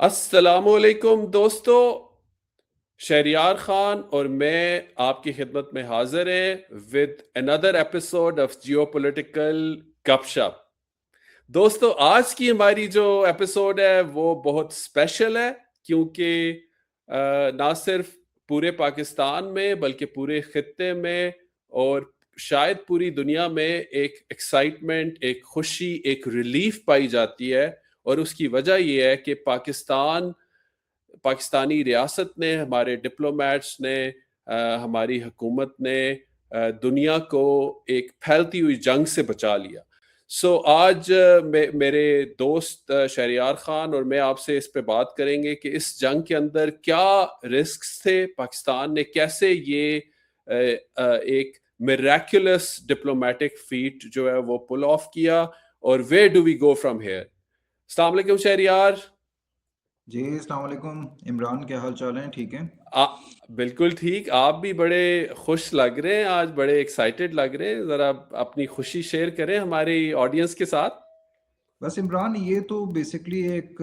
السلام علیکم دوستو، شہریار خان اور میں آپ کی خدمت میں حاضر ہیں with another episode of Geo political Gupshup. دوستو، آج کی ہماری جو ایپیسوڈ ہے وہ بہت اسپیشل ہے، کیونکہ نہ صرف پورے پاکستان میں بلکہ پورے خطے میں اور شاید پوری دنیا میں ایک ایکسائٹمنٹ، ایک خوشی، ایک ریلیف پائی جاتی ہے، اور اس کی وجہ یہ ہے کہ پاکستانی ریاست نے، ہمارے ڈپلومیٹس نے، ہماری حکومت نے دنیا کو ایک پھیلتی ہوئی جنگ سے بچا لیا۔ آج میرے دوست شہریار خان اور میں آپ سے اس پہ بات کریں گے کہ اس جنگ کے اندر کیا رسکس تھے، پاکستان نے کیسے یہ ایک میریکولس ڈپلومیٹک فیٹ جو ہے وہ پل آف کیا، اور where do we go from here. السلام علیکم شہریار جی السلام علیکم عمران، کیا حال چال ہیں؟ ٹھیک ہیں؟ بالکل ٹھیک، آپ بھی بڑے خوش لگ رہے ہیں آج، بڑے ایکسائٹڈ لگ رہے ہیں، ذرا اپنی خوشی شیئر کریں ہماری آڈینس کے ساتھ۔ بس عمران، یہ تو بیسکلی ایک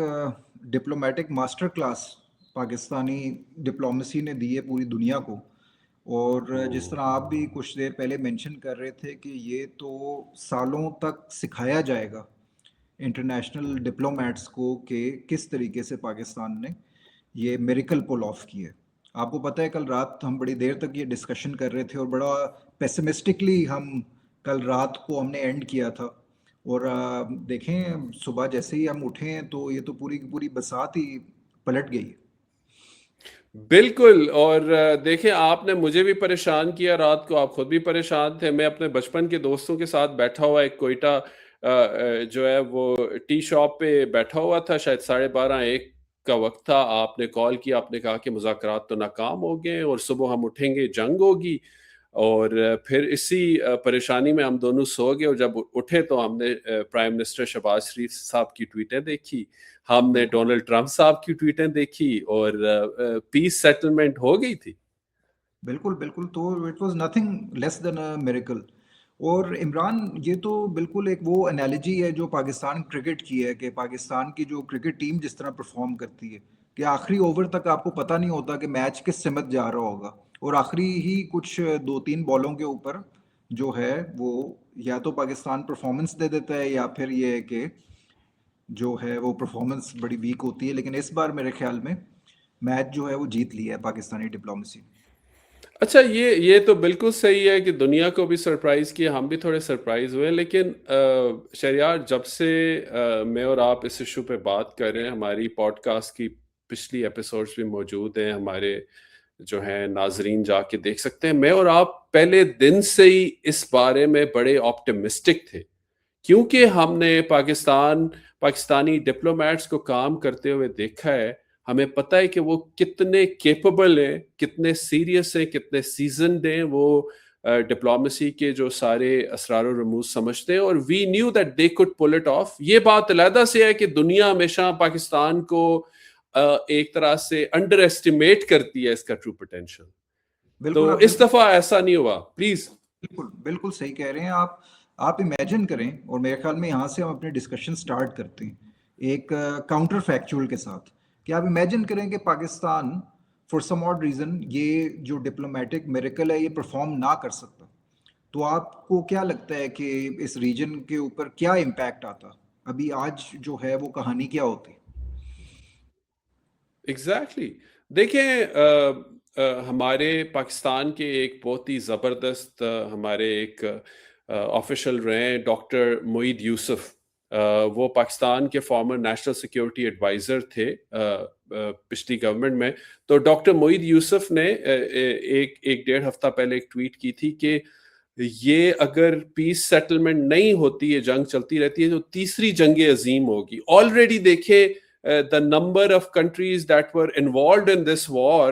diplomatic master class Pakistani diplomacy نے دی ہے پوری دنیا کو، اور جس طرح آپ بھی کچھ دیر پہلے مینشن کر رہے تھے کہ یہ تو سالوں تک سکھایا جائے گا انٹرنیشنل ڈپلومیٹس کو کہ کس طریقے سے پاکستان نے یہ میریکل پول آف کی ہے۔ آپ کو پتہ ہے کل رات ہم بڑی دیر تک یہ ڈسکشن کر رہے تھے، اور بڑا پیسمسٹکلی ہم کل رات کو ہم نے اینڈ کیا تھا، اور دیکھیں صبح جیسے ہی ہم اٹھے ہیں تو یہ تو پوری کی پوری بساط ہی پلٹ گئی ہے۔ بالکل، اور دیکھیں آپ نے مجھے بھی پریشان کیا رات کو، آپ خود بھی پریشان تھے۔ میں اپنے بچپن کے دوستوں کے ساتھ بیٹھا ہوا ایک کوئٹہ جو ہے وہ ٹی شاپ پہ بیٹھا ہوا تھا، شاید 12:30-1 کا وقت تھا۔ آپ نے کال کیا، آپ نے کہا کہ مذاکرات تو ناکام ہو گئے اور صبح ہم اٹھیں گے جنگ ہوگی، اور پھر اسی پریشانی میں ہم دونوں سو گئے، اور جب اٹھے تو ہم نے پرائم منسٹر شہباز شریف صاحب کی ٹویٹیں دیکھی، ہم نے ڈونلڈ ٹرمپ صاحب کی ٹویٹیں دیکھی، اور پیس سیٹلمنٹ ہو گئی تھی۔ بالکل بالکل، تو it was nothing less than a miracle. اور عمران، یہ تو بالکل ایک وہ انالوجی ہے جو پاکستان کرکٹ کی ہے، کہ پاکستان کی جو کرکٹ ٹیم جس طرح پرفارم کرتی ہے کہ آخری اوور تک آپ کو پتہ نہیں ہوتا کہ میچ کس سمت جا رہا ہوگا، اور آخری ہی کچھ 2-3 بالوں کے اوپر جو ہے وہ یا تو پاکستان پرفارمنس دے دیتا ہے، یا پھر یہ ہے کہ جو ہے وہ پرفارمنس بڑی ویک ہوتی ہے۔ لیکن اس بار میرے خیال میں میچ جو ہے وہ جیت لیا ہے پاکستانی ڈپلومیسی نے۔ اچھا، یہ تو بالکل صحیح ہے کہ دنیا کو بھی سرپرائز کیا، ہم بھی تھوڑے سرپرائز ہوئے، لیکن شہریار، جب سے میں اور آپ اس ایشو پہ بات کر رہے ہیں، ہماری پوڈ کاسٹ کی پچھلی ایپیسوڈز بھی موجود ہیں، ہمارے جو ہیں ناظرین جا کے دیکھ سکتے ہیں، میں اور آپ پہلے دن سے ہی اس بارے میں بڑے آپٹمسٹک تھے، کیونکہ ہم نے پاکستانی ڈپلومیٹس کو کام کرتے ہوئے دیکھا ہے۔ ہمیں پتہ ہے کہ وہ کتنے کیپبل ہیں، کتنے سیریس ہیں، کتنے سیزنڈ ہیں، وہ ڈپلومیسی کے جو سارے اسرار و رموز سمجھتے ہیں، اور we knew that they could pull it off. یہ بات علیحدہ سے ہے کہ دنیا ہمیشہ پاکستان کو ایک طرح سے انڈر ایسٹیمیٹ کرتی ہے اس کا ٹرو پوٹینشیل، بالکل، تو آپ اس دفعہ ایسا نہیں ہوا۔ پلیز۔ بالکل بالکل صحیح کہہ رہے ہیں آپ امیجن کریں، اور میرے خیال میں یہاں سے ہم اپنے ڈسکشن سٹارٹ کرتے ہیں ایک کاؤنٹر فیکچول کے ساتھ، کہ آپ امیجن کریں کہ Pakistan for some odd reason یہ جو ڈپلومیٹک میریکل ہے یہ پرفارم نہ کر سکتا، تو آپ کو کیا لگتا ہے کہ اس ریجن کے اوپر کیا امپیکٹ آتا؟ ابھی آج جو ہے وہ کہانی کیا ہوتی؟ ایگزیکٹلی، دیکھیں ہمارے پاکستان کے ایک بہت ہی زبردست ہمارے ایک آفیشل رہے ہیں ڈاکٹر معید یوسف، وہ پاکستان کے فارمر نیشنل سیکیورٹی ایڈوائزر تھے پچھلی گورنمنٹ میں۔ تو ڈاکٹر معید یوسف نے ایک 1.5 ہفتہ پہلے ایک ٹویٹ کی تھی کہ یہ اگر پیس سیٹلمنٹ نہیں ہوتی ہے، جنگ چلتی رہتی ہے، تو تیسری جنگ عظیم ہوگی۔ آلریڈی دیکھیں the number of countries that were involved in this war،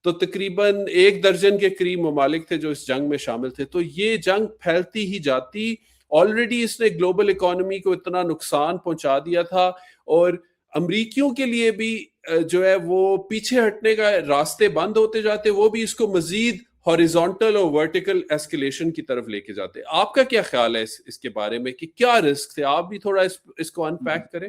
تو تقریباً 1 درجن کے قریب ممالک تھے جو اس جنگ میں شامل تھے، تو یہ جنگ پھیلتی ہی جاتی۔ آلریڈی اس نے گلوبل اکانومی کو اتنا نقصان پہنچا دیا تھا، اور امریکیوں کے لیے بھی جو ہے وہ پیچھے ہٹنے کا راستے بند ہوتے جاتے، وہ بھی اس کو مزید ہاریزونٹل اور ورٹیکل ایسکیلیشن کی طرف لے کے جاتے۔ آپ کا کیا خیال ہے اس کے بارے میں کہ کیا رسک تھے؟ آپ بھی تھوڑا اس کو ان پیک کریں۔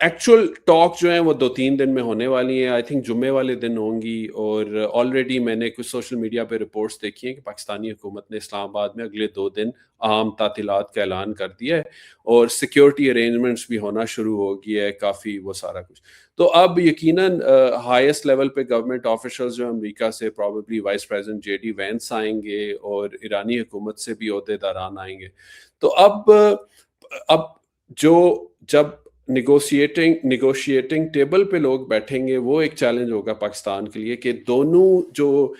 ایکچوئل ٹاک جو ہیں وہ 2-3 دن میں ہونے والی ہیں، آئی تھنک جمعے والے دن ہوں گی، اور آلریڈی میں نے کچھ سوشل میڈیا پہ رپورٹس دیکھی ہیں کہ پاکستانی حکومت نے اسلام آباد میں اگلے 2 دن عام تعطیلات کا اعلان کر دیا ہے، اور سیکیورٹی ارینجمنٹس بھی ہونا شروع ہو گیا ہے کافی، وہ سارا کچھ. تو اب یقیناً ہائیسٹ لیول پہ گورنمنٹ آفیشلز جو امریکہ سے probably vice president J D Vance آئیں گے، اور ایرانی حکومت سے بھی عہدیداران آئیں گے. تو اب جب نیگوشیٹنگ ٹیبل پہ لوگ بیٹھیں گے، وہ ایک چیلنج ہوگا پاکستان کے لیے کہ دونوں جو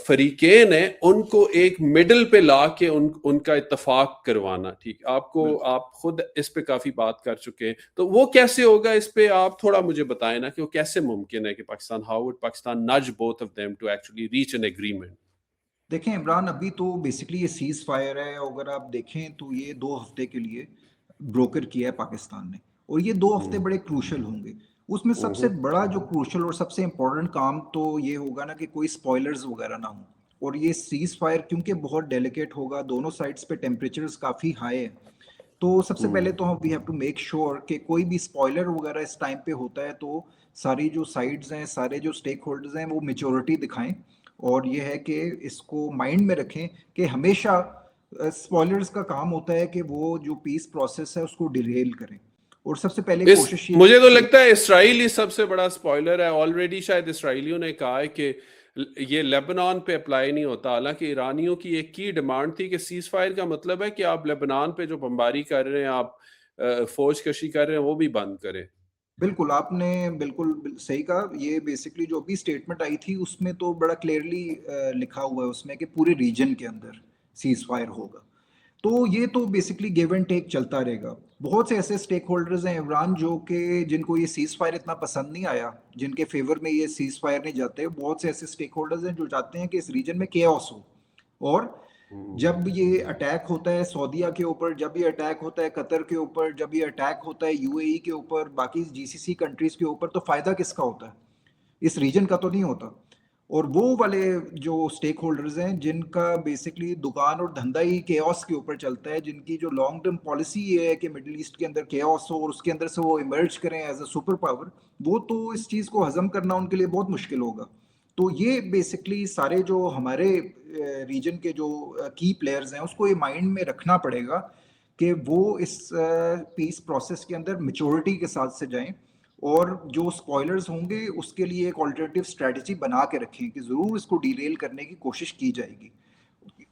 فریقین ہیں ان کو ایک مڈل پہ لا کے ان کا اتفاق کروانا. ٹھیک، آپ خود اس پہ کافی بات کر چکے ہیں، تو وہ کیسے ہوگا؟ اس پہ آپ تھوڑا مجھے بتائیں نا کہ وہ کیسے ممکن ہے کہ how would Pakistan nudge both of them to actually reach an agreement. دیکھیں عمران، ابھی تو بیسکلی یہ سیز فائر ہے، اگر آپ دیکھیں تو یہ 2 ہفتے کے لیے بروکر کیا ہے پاکستان نے، اور یہ 2 ہفتے بڑے کروشل ہوں گے. اس میں سب سے بڑا جو کروشل اور سب سے امپورٹنٹ کام تو یہ ہوگا نا کہ کوئی سپوائلرز وغیرہ نہ ہوں. اور یہ سیز فائر کیونکہ بہت ڈیلیکیٹ ہوگا، دونوں سائڈز پہ ٹیمپریچرز کافی ہائی ہیں، تو سب سے پہلے تو we have to make sure کہ کوئی بھی سپوائلر وغیرہ اس ٹائم پہ ہوتا ہے تو ساری جو سائڈز ہیں، سارے جو سٹیک ہولڈرز ہیں وہ میچورٹی دکھائیں، اور یہ ہے کہ اس کو مائنڈ میں رکھیں کہ ہمیشہ سپوائلرز کا کام ہوتا ہے کہ وہ جو پیس پروسیس ہے اس کو ڈیریل کریں. اور سب سے پہلے کوشش یہ مجھے تو کہ لگتا ہے اسرائیل ہی سب سے بڑا سپوائلر ہے. آلریڈی شاید اسرائیلیوں نے کہا ہے کہ یہ لیبنان پہ اپلائی نہیں ہوتا، حالانکہ ایرانیوں کی ایک کی ڈیمانڈ تھی کہ سیز فائر کا مطلب ہے کہ آپ لیبنان پہ جو بمباری کر رہے ہیں، آپ فوج کشی کر رہے ہیں، وہ بھی بند کریں. بالکل آپ نے بالکل صحیح کہا. یہ بیسکلی جو بھی اسٹیٹمنٹ آئی تھی اس میں تو بڑا کلیئرلی لکھا ہوا ہے اس میں کہ پورے ریجن کے اندر سیز فائر ہوگا. تو یہ تو بیسکلی گیو اینڈ ٹیک چلتا رہے گا. بہت سے ایسے اسٹیک ہولڈرز ہیں عمران جو کہ جن کو یہ سیز فائر اتنا پسند نہیں آیا، جن کے فیور میں یہ سیز فائر نہیں جاتے. بہت سے ایسے اسٹیک ہولڈرز ہیں جو چاہتے ہیں کہ اس ریجن میں کیوس ہو، اور جب یہ اٹیک ہوتا ہے سعودیہ کے اوپر، جب یہ اٹیک ہوتا ہے قطر کے اوپر، جب یہ اٹیک ہوتا ہے یو اے ای کے اوپر، باقی جی سی سی کنٹریز کے اوپر، تو فائدہ کس کا ہوتا ہے؟ اس ریجن کا تو نہیں ہوتا. اور وہ والے جو سٹیک ہولڈرز ہیں جن کا بیسکلی دکان اور دھندا ہی کیوس کے اوپر چلتا ہے، جن کی جو لانگ ٹرم پالیسی یہ ہے کہ مڈل ایسٹ کے اندر کیوس ہو اور اس کے اندر سے وہ ایمرج کریں ایز اے سپر پاور، وہ تو اس چیز کو ہضم کرنا ان کے لیے بہت مشکل ہوگا. تو یہ بیسکلی سارے جو ہمارے ریجن کے جو کی پلیئرز ہیں اس کو یہ مائنڈ میں رکھنا پڑے گا کہ وہ اس پیس پروسیس کے اندر میچورٹی کے ساتھ سے جائیں، اور جو سپوائلرز ہوں گے اس کے لیے ایک آلٹرنیٹیو اسٹریٹجی بنا کے رکھیں کہ ضرور اس کو ڈیریل کرنے کی کوشش کی جائے گی.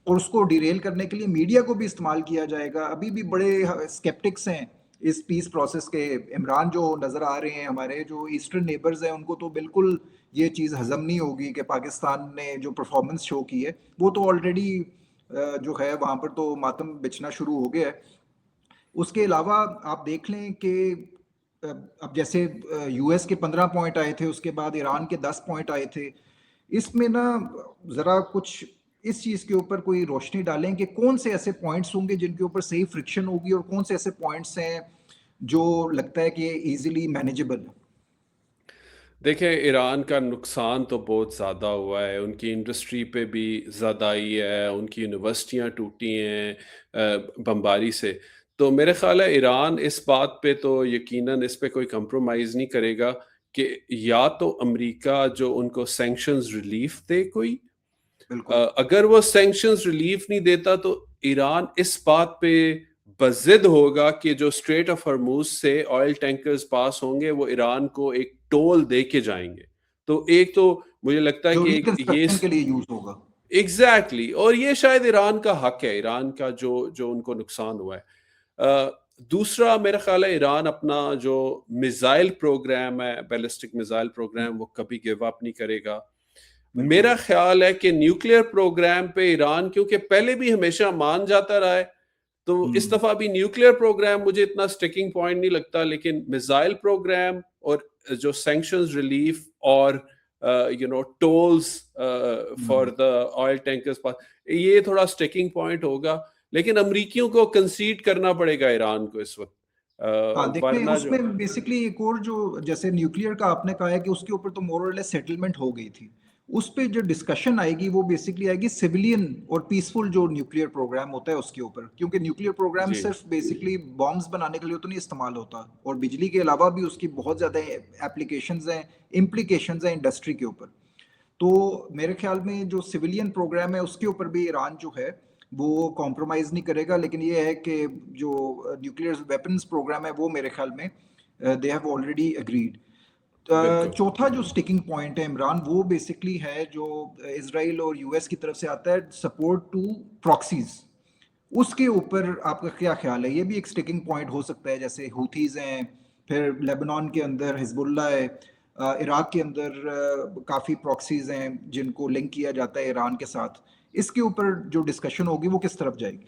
اور اس کو ڈیریل کرنے کے لیے میڈیا کو بھی استعمال کیا جائے گا. ابھی بھی بڑے اسکیپٹکس ہیں اس پیس پروسیس کے. عمران جو نظر آ رہے ہیں ہمارے جو ایسٹرن نیبرز ہیں ان کو تو بالکل یہ چیز ہضم نہیں ہوگی کہ پاکستان نے جو پرفارمنس شو کی ہے، وہ تو آلریڈی جو ہے وہاں پر تو ماتم بچنا شروع ہو گیا ہے. اس کے علاوہ آپ دیکھ لیں کہ اب جیسے یو ایس کے 15 پوائنٹ آئے تھے، اس کے بعد ایران کے 10 پوائنٹ آئے تھے. اس میں نا ذرا کچھ اس چیز کے اوپر کوئی روشنی ڈالیں کہ کون سے ایسے پوائنٹس ہوں گے جن کے اوپر صحیح فرکشن ہوگی، اور کون سے ایسے پوائنٹس ہیں جو لگتا ہے کہ ایزیلی مینیجبل. دیکھیں، ایران کا نقصان تو بہت زیادہ ہوا ہے، ان کی انڈسٹری پہ بھی زیادہ آئی ہے، ان کی یونیورسٹیاں ٹوٹی ہیں بمباری سے. تو میرے خیال ہے ایران اس بات پہ تو یقیناً اس پہ کوئی کمپرومائز نہیں کرے گا کہ یا تو امریکہ جو ان کو سینکشنز ریلیف دے کوئی، بالکل اگر وہ سینکشنز ریلیف نہیں دیتا تو ایران اس بات پہ بضد ہوگا کہ جو اسٹریٹ آف ہرموز سے آئل ٹینکرز پاس ہوں گے وہ ایران کو ایک ٹول دے کے جائیں گے. تو ایک تو مجھے لگتا ہے جو کہ یہ ریکنسٹرکشن کے لیے یوز ہوگا. ایگزیکٹلی، اور یہ شاید ایران کا حق ہے، ایران کا جو ان کو نقصان ہوا ہے. دوسرا میرا خیال ہے ایران اپنا جو میزائل پروگرام ہے، بیلسٹک میزائل پروگرام، وہ کبھی گیو اپ نہیں کرے گا. بالکل میرا خیال ہے کہ نیوکلیئر پروگرام پہ ایران کیونکہ پہلے بھی ہمیشہ مان جاتا رہا ہے، تو اس دفعہ بھی نیوکلیئر پروگرام مجھے اتنا سٹیکنگ پوائنٹ نہیں لگتا، لیکن میزائل پروگرام اور جو سینکشنز ریلیف اور tools for the oil tankers, یہ تھوڑا سٹیکنگ پوائنٹ ہوگا. لیکن امریکیوں کو کنسیڈ کرنا پڑے گا ایران کو اس وقت، ہاں دیکھیں ورنہ اس جو میں بیسکلی ایک اور جو جیسے نیوکلیئر کا آپ نے کہا ہے کہ اس کے اوپر تو مور اور لیس سیٹلمنٹ ہو گئی تھی. اس پہ جو ڈسکشن آئے گی وہ بیسکلی آئے گی سویلین اور پیسفل جو نیوکلیئر پروگرام ہوتا ہے اس کے اوپر, کیونکہ نیوکلیئر پروگرام جی صرف بیسکلی بامز بنانے کے لیے تو نہیں استعمال ہوتا, اور بجلی کے علاوہ بھی اس کی بہت زیادہ اپلیکیشنز ہیں, امپلیکیشنز ہیں انڈسٹری کے اوپر. تو میرے خیال میں جو سویلین پروگرام ہے اس کے اوپر بھی ایران جو ہے وہ کمپرومائز نہیں کرے گا, لیکن یہ ہے کہ جو نیوکلیئر ویپنز پروگرام ہے وہ میرے خیال میں دے ہیو آلریڈی اگریڈ. بالکل چوتھا جو سٹیکنگ پوائنٹ ہے عمران, وہ بیسکلی ہے جو اسرائیل اور یو ایس کی طرف سے آتا ہے, سپورٹ ٹو پراکسیز. اس کے اوپر آپ کا کیا خیال ہے؟ یہ بھی ایک سٹیکنگ پوائنٹ ہو سکتا ہے, جیسے ہوتھیز ہیں, پھر لیبنان کے اندر حزب اللہ ہے, عراق کے اندر کافی پراکسیز ہیں جن کو لنک کیا جاتا ہے ایران کے ساتھ. اس کے اوپر جو ڈسکشن ہوگی وہ کس طرف جائے گی؟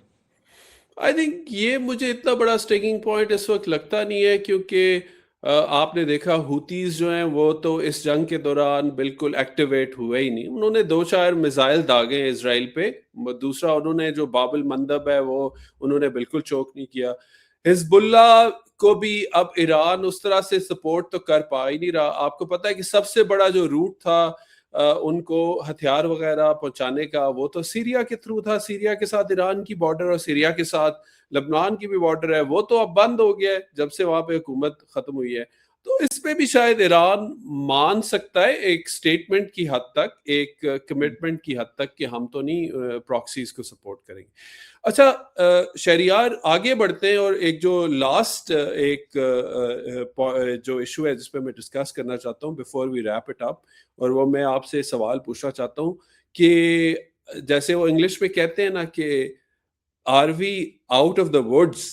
آئی تھنک یہ مجھے اتنا بڑا اسٹیکنگ پوائنٹ اس وقت لگتا نہیں ہے, کیونکہ آپ نے دیکھا ہوتیز جو ہیں وہ تو اس جنگ کے دوران بالکل ایکٹیویٹ ہوئے ہی نہیں. انہوں نے 2-4 میزائل داغے ہیں اسرائیل پہ, دوسرا انہوں نے جو باب المندب ہے وہ انہوں نے بالکل چوک نہیں کیا. حزب اللہ کو بھی اب ایران اس طرح سے سپورٹ تو کر پا ہی نہیں رہا. آپ کو پتہ ہے کہ سب سے بڑا جو روٹ تھا ان کو ہتھیار وغیرہ پہنچانے کا وہ تو سیریا کے تھرو تھا. سیریا کے ساتھ ایران کی بارڈر اور سیریا کے ساتھ لبنان کی بھی بارڈر ہے, وہ تو اب بند ہو گیا ہے جب سے وہاں پہ حکومت ختم ہوئی ہے. تو اس پہ بھی شاید ایران مان سکتا ہے ایک سٹیٹمنٹ کی حد تک, ایک کمٹمنٹ کی حد تک, کہ ہم تو نہیں پراکسیز کو سپورٹ کریں گے. اچھا شہریار, آگے بڑھتے ہیں, اور ایک جو لاسٹ ایک جو ایشو ہے جس پہ میں ڈسکس کرنا چاہتا ہوں before we wrap it up, اور وہ میں آپ سے سوال پوچھنا چاہتا ہوں کہ جیسے وہ انگلش میں کہتے ہیں نا کہ are we out of the woods,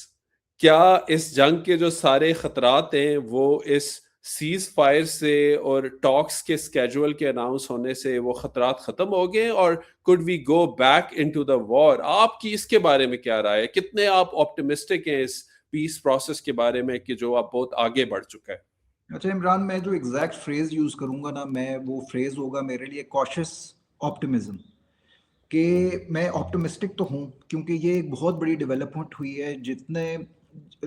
کیا اس جنگ کے جو سارے خطرات ہیں وہ اس سیز فائر سے اور ٹاکس کے اسکیجول کے اناؤنس ہونے سے وہ خطرات ختم ہو گئے, اور could we go back into the war؟ آپ کی اس کے بارے میں کیا رائے ہے؟ کتنے آپ آپٹیمسٹک ہیں اس پیس پروسیس کے بارے میں کہ جو آپ بہت آگے بڑھ چکا ہے؟ اچھا عمران, میں جو ایگزیکٹ فریز یوز کروں گا نا, میں وہ فریز ہوگا میرے لیے کوشس آپٹیمزم, کہ میں آپٹمسٹک تو ہوں کیونکہ یہ ایک بہت بڑی ڈیولپمنٹ ہوئی ہے. جتنے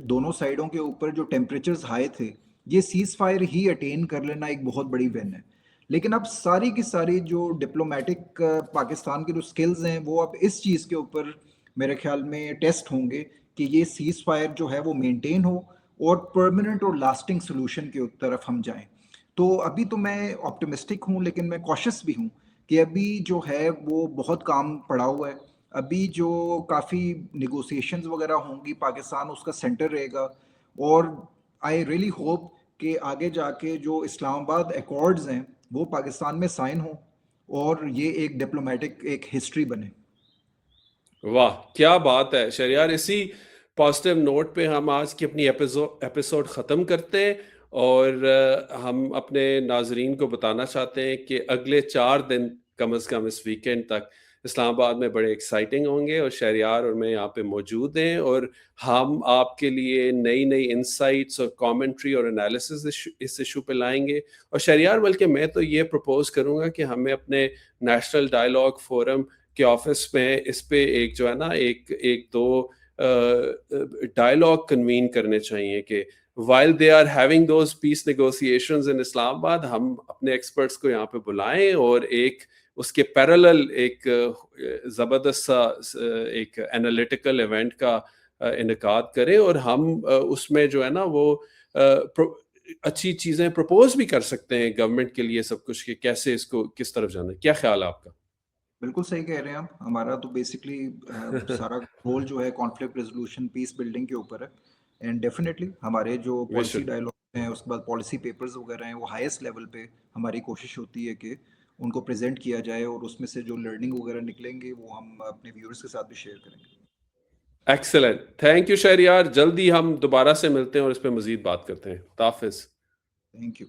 دونوں سائڈوں کے اوپر جو ٹیمپریچرز ہائی تھے, یہ سیز فائر ہی اٹین کر لینا ایک بہت بڑی ون ہے. لیکن اب ساری کی ساری جو ڈپلومیٹک پاکستان کے جو سکلز ہیں وہ اب اس چیز کے اوپر میرے خیال میں ٹیسٹ ہوں گے کہ یہ سیز فائر جو ہے وہ مینٹین ہو اور پرماننٹ اور لاسٹنگ سلوشن کی طرف ہم جائیں. تو ابھی تو میں آپٹمسٹک ہوں, لیکن میں کوشس بھی ہوں کہ ابھی جو ہے وہ بہت کام پڑا ہوا ہے. ابھی جو کافی نیگوسیشنز وغیرہ ہوں گی, پاکستان اس کا سینٹر رہے گا, اور آئی ریئلی ہوپ کہ آگے جا کے جو اسلام آباد ایکارڈز ہیں وہ پاکستان میں سائن ہوں اور یہ ایک ڈپلومیٹک ایک ہسٹری بنے. واہ کیا بات ہے شہریار, اسی پازیٹیو نوٹ پہ ہم آج کی اپنی ایپیسوڈ ختم کرتے ہیں, اور ہم اپنے ناظرین کو بتانا چاہتے ہیں کہ اگلے 4 دن کم از کم اس ویکینڈ تک اسلام آباد میں بڑے ایکسائٹنگ ہوں گے, اور شہریار اور میں یہاں پہ موجود ہیں, اور ہم آپ کے لیے نئی نئی انسائٹس اور کامنٹری اور انالیسز اس ایشو پہ لائیں گے. اور شہریار, بلکہ میں تو یہ پروپوز کروں گا کہ ہمیں اپنے نیشنل ڈائلاگ فورم کے آفس میں اس پہ ایک جو ہے نا ایک دو ڈائلاگ کنوین کرنے چاہیے کہ while they are having those peace negotiations in اسلام آباد, ہم اپنے ایکسپرٹس کو یہاں پہ بلائیں اور ایک اس کے پیرالل ایک زبردست سا ایک انالیٹیکل ایونٹ کا انعقاد کریں, اور ہم اس میں جو ہے نا وہ اچھی چیزیں پروپوز بھی کر سکتے ہیں گورنمنٹ کے لیے سب کچھ, کہ کیسے اس کو کس طرف جانا ہے. کیا خیال ہے آپ کا؟ بالکل صحیح کہہ رہے ہیں آپ. ہمارا تو بیسکلی سارا رول جو ہے کانفلکٹ ریزولوشن پیس بلڈنگ کے اوپر ہے, اینڈ ڈیفینیٹلی ہمارے جو پالیسی ڈائلاگ ہیں, اس کے بعد پالیسی پیپرز وغیرہ ہیں, وہ ہائیسٹ لیول پہ ہماری کوشش ہوتی ہے کہ ان کو پریزنٹ کیا جائے, اور اس میں سے جو لرننگ وغیرہ نکلیں گے وہ ہم اپنے ویورز کے ساتھ بھی شیئر کریں گے. Excellent, thank you Shahryar. جلدی ہم دوبارہ سے ملتے ہیں اور اس پہ مزید بات کرتے ہیں. خدا حافظ. Thank you.